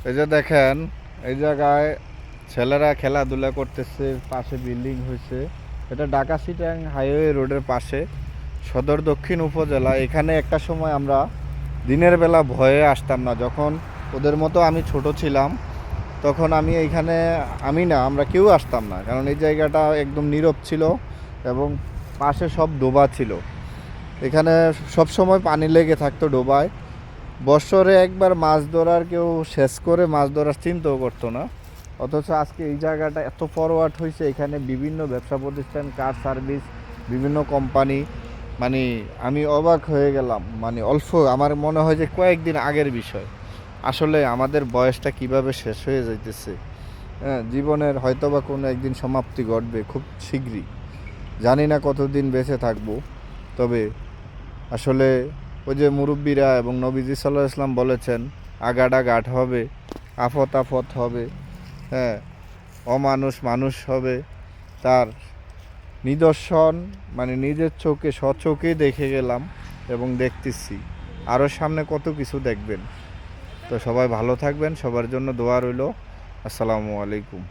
এই যে দেখেন, এই জায়গায় ছেলেরা খেলাধুলা করতেছে, পাশে বিল্ডিং হয়েছে। এটা ঢাকা চিটাগাং হাইওয়ে রোডের পাশে, সদর দক্ষিণ উপজেলা। এখানে একটা সময় আমরা দিনের বেলা ভয়ে আসতাম না, যখন ওদের মতো আমি ছোট ছিলাম। তখন আমি এইখানে, আমি না, আমরা কেউ আসতাম না, কারণ এই জায়গাটা একদম নীরব ছিল এবং পাশে সব ডোবা ছিল। এখানে সব সময় পানি লেগে থাকতো ডোবায়। বৎসরে একবার মাছ ধরার কেউ শেষ করে মাছ ধরার চিন্তাও করতো না। অথচ আজকে এই জায়গাটা এত ফরওয়ার্ড হয়েছে, এখানে বিভিন্ন ব্যবসা প্রতিষ্ঠান, কার সার্ভিস, বিভিন্ন কোম্পানি। মানে আমি অবাক হয়ে গেলাম। মানে অল্প, আমার মনে হয় যে কয়েকদিন আগের বিষয়। আসলে আমাদের বয়সটা কিভাবে শেষ হয়ে যাইতেছে। হ্যাঁ, জীবনের হয়তোবা কোনো একদিন সমাপ্তি ঘটবে খুব শীঘ্রই। জানি না কতদিন বেঁচে থাকবো। তবে আসলে ওই যে মুরব্বীরা এবং নবীজি সাল্লাহ ইসলাম বলেছেন, আগাডা গাঠ হবে, আফত আফত হবে। হ্যাঁ, অমানুষ মানুষ হবে। তার নিদর্শন মানে নিজের চোখে স্বচোখেই দেখে গেলাম এবং দেখতেছি। আরও সামনে কত কিছু দেখবেন। তো সবাই ভালো থাকবেন, সবার জন্য দোয়া রইল। আসসালামু আলাইকুম।